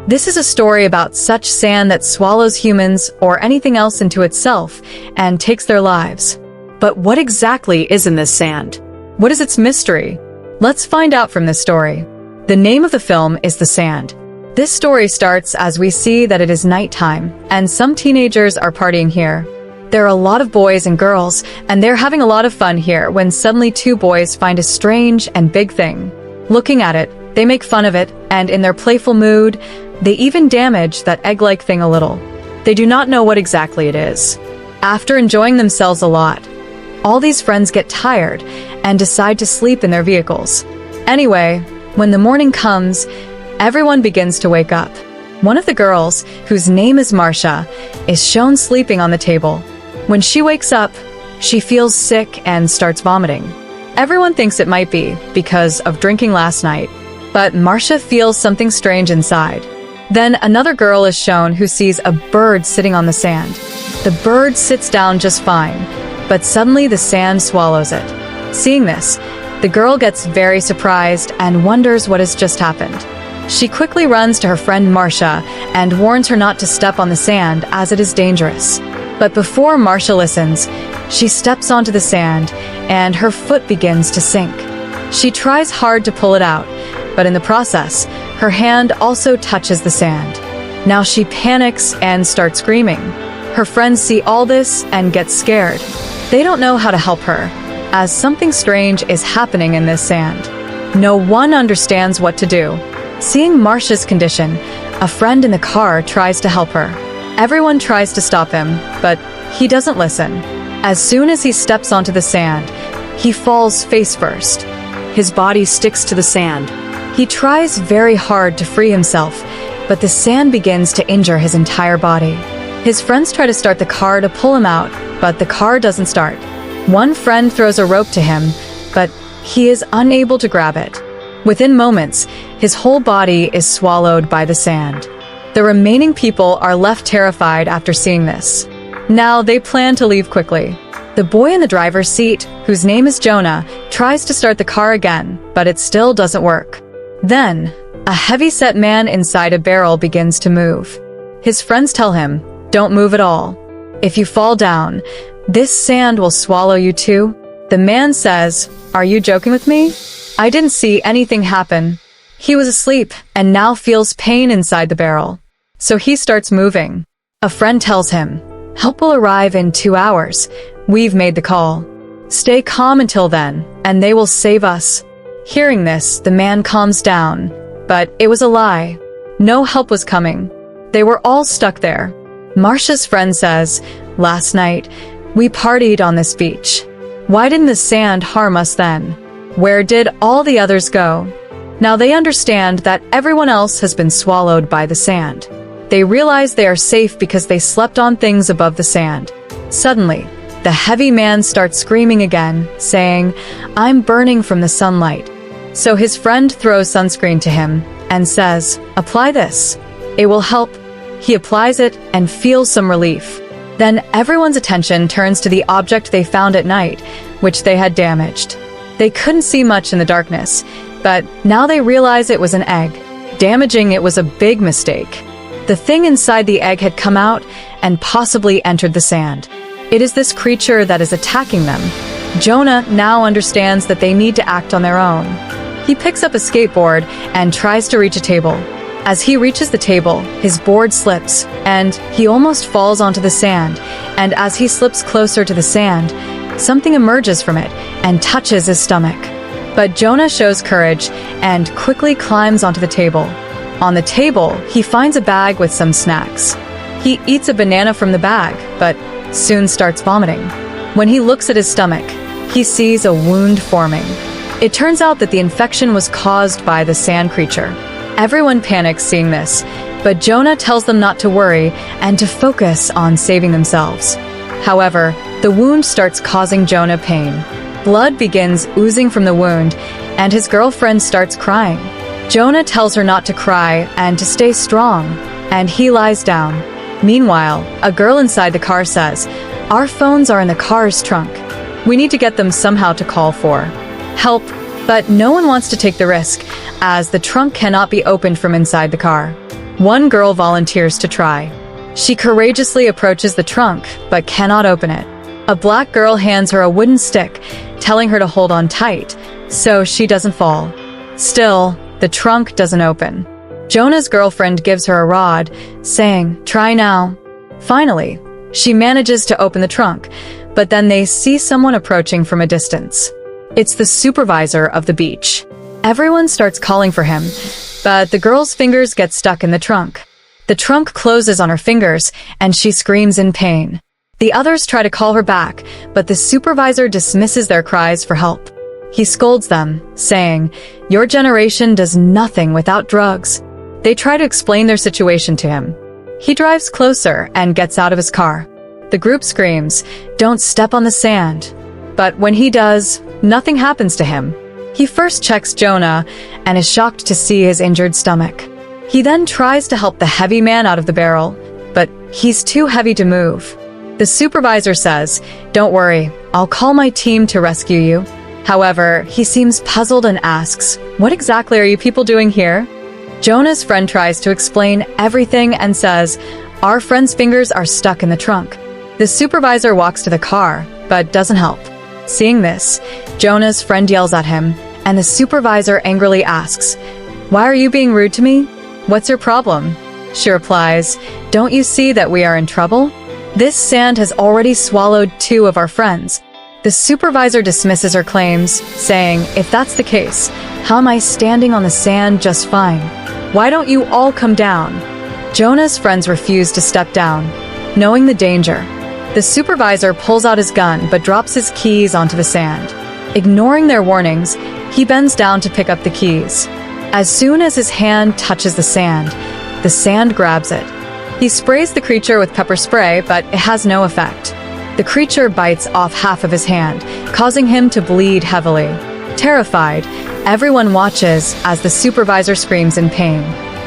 This is a story about such sand that swallows humans or anything else into itself and takes their lives. But what exactly is in this sand? What is its mystery? Let's find out from this story. The name of the film is The Sand. This story starts as we see that it is nighttime, and some teenagers are partying here. There are a lot of boys and girls, and they're having a lot of fun here when suddenly two boys find a strange and big thing. Looking at it, they make fun of it, and in their playful mood, they even damage that egg-like thing a little. They do not know what exactly it is. After enjoying themselves a lot, all these friends get tired and decide to sleep in their vehicles. Anyway, when the morning comes, everyone begins to wake up. One of the girls, whose name is Marcia, is shown sleeping on the table. When she wakes up, she feels sick and starts vomiting. Everyone thinks it might be because of drinking last night, but Marcia feels something strange inside. Then another girl is shown who sees a bird sitting on the sand. The bird sits down just fine, but suddenly the sand swallows it. Seeing this, the girl gets very surprised and wonders what has just happened. She quickly runs to her friend Marcia and warns her not to step on the sand as it is dangerous. But before Marcia listens, she steps onto the sand and her foot begins to sink. She tries hard to pull it out, but in the process, her hand also touches the sand. Now she panics and starts screaming. Her friends see all this and get scared. They don't know how to help her, as something strange is happening in this sand. No one understands what to do. Seeing Marcia's condition, a friend in the car tries to help her. Everyone tries to stop him, but he doesn't listen. As soon as he steps onto the sand, he falls face first. His body sticks to the sand. He tries very hard to free himself, but the sand begins to injure his entire body. His friends try to start the car to pull him out, but the car doesn't start. One friend throws a rope to him, but he is unable to grab it. Within moments, his whole body is swallowed by the sand. The remaining people are left terrified after seeing this. Now they plan to leave quickly. The boy in the driver's seat, whose name is Jonah, tries to start the car again, but it still doesn't work. Then, a heavy-set man inside a barrel begins to move. His friends tell him, "Don't move at all. If you fall down, this sand will swallow you too." The man says, "Are you joking with me? I didn't see anything happen." He was asleep and now feels pain inside the barrel. So he starts moving. A friend tells him, "Help will arrive in 2 hours. We've made the call. Stay calm until then, and they will save us." Hearing this, the man calms down, but it was a lie. No help was coming. They were all stuck there. Marcia's friend says, "Last night, we partied on this beach. Why didn't the sand harm us then? Where did all the others go?" Now they understand that everyone else has been swallowed by the sand. They realize they are safe because they slept on things above the sand. Suddenly, the heavy man starts screaming again, saying, "I'm burning from the sunlight." So his friend throws sunscreen to him and says, "Apply this. It will help." He applies it and feels some relief. Then everyone's attention turns to the object they found at night, which they had damaged. They couldn't see much in the darkness, but now they realize it was an egg. Damaging it was a big mistake. The thing inside the egg had come out and possibly entered the sand. It is this creature that is attacking them. Jonah now understands that they need to act on their own. He picks up a skateboard and tries to reach a table. As he reaches the table, his board slips, and he almost falls onto the sand, and as he slips closer to the sand, something emerges from it and touches his stomach. But Jonah shows courage and quickly climbs onto the table. On the table, he finds a bag with some snacks. He eats a banana from the bag, but soon starts vomiting. When he looks at his stomach, he sees a wound forming. It turns out that the infection was caused by the sand creature. Everyone panics seeing this, but Jonah tells them not to worry and to focus on saving themselves. However, the wound starts causing Jonah pain. Blood begins oozing from the wound, and his girlfriend starts crying. Jonah tells her not to cry and to stay strong, and he lies down. Meanwhile, a girl inside the car says, "Our phones are in the car's trunk. We need to get them somehow to call for help," but no one wants to take the risk, as the trunk cannot be opened from inside the car. One girl volunteers to try. She courageously approaches the trunk, but cannot open it. A black girl hands her a wooden stick, telling her to hold on tight, so she doesn't fall. Still, the trunk doesn't open. Jonah's girlfriend gives her a rod, saying, "Try now." Finally, she manages to open the trunk, but then they see someone approaching from a distance. It's the supervisor of the beach. Everyone starts calling for him, but the girl's fingers get stuck in the trunk. The trunk closes on her fingers, and she screams in pain. The others try to call her back, but the supervisor dismisses their cries for help. He scolds them, saying, "Your generation does nothing without drugs." They try to explain their situation to him. He drives closer and gets out of his car. The group screams, "Don't step on the sand." But when he does, nothing happens to him. He first checks Jonah and is shocked to see his injured stomach. He then tries to help the heavy man out of the barrel, but he's too heavy to move. The supervisor says, "Don't worry, I'll call my team to rescue you." However, he seems puzzled and asks, "What exactly are you people doing here?" Jonah's friend tries to explain everything and says, "Our friend's fingers are stuck in the trunk." The supervisor walks to the car, but doesn't help. Seeing this, Jonah's friend yells at him, and the supervisor angrily asks, "Why are you being rude to me? What's your problem?" She replies, "Don't you see that we are in trouble? This sand has already swallowed 2 of our friends." The supervisor dismisses her claims, saying, "If that's the case, how am I standing on the sand just fine? Why don't you all come down?" Jonah's friends refuse to step down, knowing the danger. The supervisor pulls out his gun but drops his keys onto the sand. Ignoring their warnings, he bends down to pick up the keys. As soon as his hand touches the sand grabs it. He sprays the creature with pepper spray, but it has no effect. The creature bites off half of his hand, causing him to bleed heavily. Terrified, everyone watches as the supervisor screams in pain.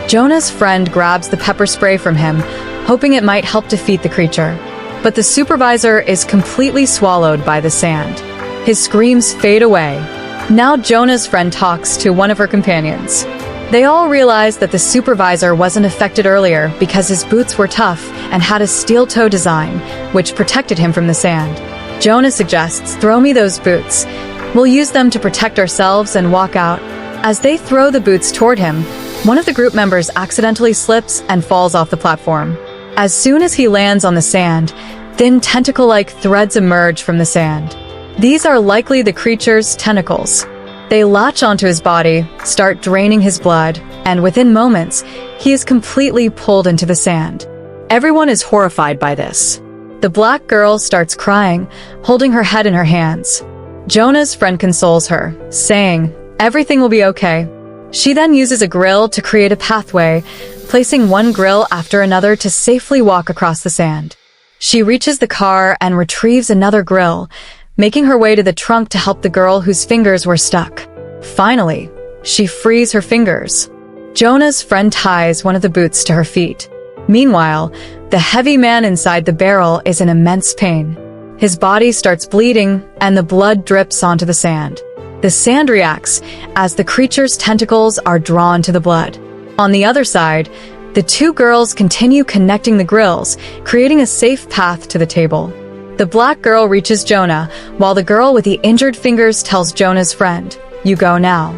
Jonah's friend grabs the pepper spray from him, hoping it might help defeat the creature. But the supervisor is completely swallowed by the sand. His screams fade away. Now Jonah's friend talks to one of her companions. They all realize that the supervisor wasn't affected earlier because his boots were tough and had a steel-toe design, which protected him from the sand. Jonah suggests, "Throw me those boots. We'll use them to protect ourselves and walk out." As they throw the boots toward him, one of the group members accidentally slips and falls off the platform. As soon as he lands on the sand, thin tentacle-like threads emerge from the sand. These are likely the creature's tentacles. They latch onto his body, start draining his blood, and within moments, he is completely pulled into the sand. Everyone is horrified by this. The black girl starts crying, holding her head in her hands. Jonah's friend consoles her, saying, "Everything will be okay." She then uses a grill to create a pathway, placing one grill after another to safely walk across the sand. She reaches the car and retrieves another grill, making her way to the trunk to help the girl whose fingers were stuck. Finally, she frees her fingers. Jonah's friend ties one of the boots to her feet. Meanwhile, the heavy man inside the barrel is in immense pain. His body starts bleeding, and the blood drips onto the sand. The sand reacts as the creature's tentacles are drawn to the blood. On the other side, the 2 girls continue connecting the grills, creating a safe path to the table. The black girl reaches Jonah, while the girl with the injured fingers tells Jonah's friend, "You go now.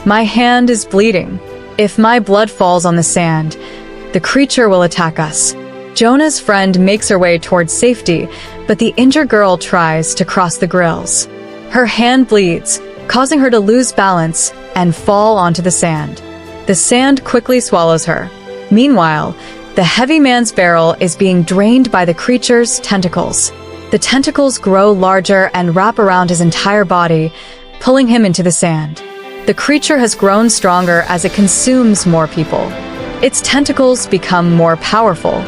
My hand is bleeding. If my blood falls on the sand, the creature will attack us." Jonah's friend makes her way towards safety, but the injured girl tries to cross the grills. Her hand bleeds, causing her to lose balance and fall onto the sand. The sand quickly swallows her. Meanwhile, the heavy man's barrel is being drained by the creature's tentacles. The tentacles grow larger and wrap around his entire body, pulling him into the sand. The creature has grown stronger as it consumes more people. Its tentacles become more powerful.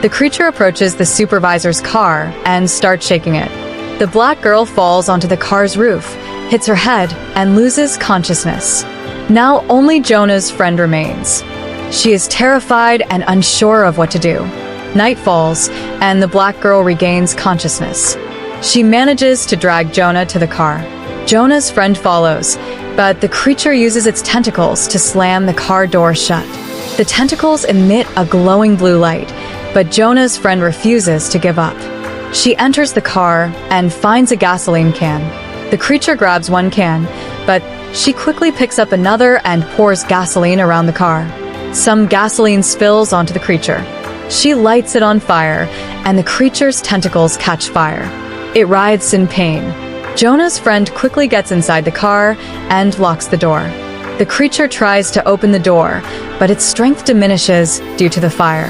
The creature approaches the supervisor's car and starts shaking it. The black girl falls onto the car's roof, hits her head, and loses consciousness. Now only Jonah's friend remains. She is terrified and unsure of what to do. Night falls, and the black girl regains consciousness. She manages to drag Jonah to the car. Jonah's friend follows, but the creature uses its tentacles to slam the car door shut. The tentacles emit a glowing blue light, but Jonah's friend refuses to give up. She enters the car and finds a gasoline can. The creature grabs one can, but she quickly picks up another and pours gasoline around the car. Some gasoline spills onto the creature. She lights it on fire, and the creature's tentacles catch fire. It writhes in pain. Jonah's friend quickly gets inside the car and locks the door. The creature tries to open the door, but its strength diminishes due to the fire.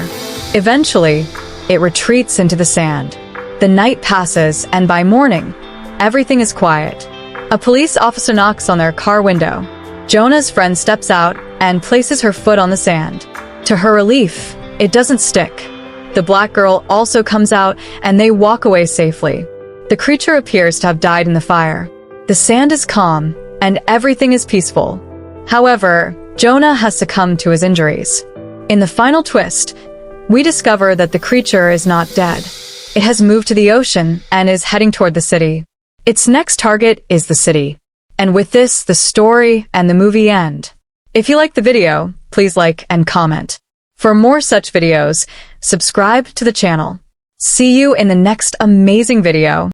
Eventually, it retreats into the sand. The night passes, and by morning, everything is quiet. A police officer knocks on their car window. Jonah's friend steps out and places her foot on the sand. To her relief, it doesn't stick. The black girl also comes out, and they walk away safely. The creature appears to have died in the fire. The sand is calm, and everything is peaceful. However, Jonah has succumbed to his injuries. In the final twist, we discover that the creature is not dead. It has moved to the ocean and is heading toward the city. Its next target is the city. And with this, the story and the movie end. If you liked the video, please like and comment. For more such videos, subscribe to the channel. See you in the next amazing video.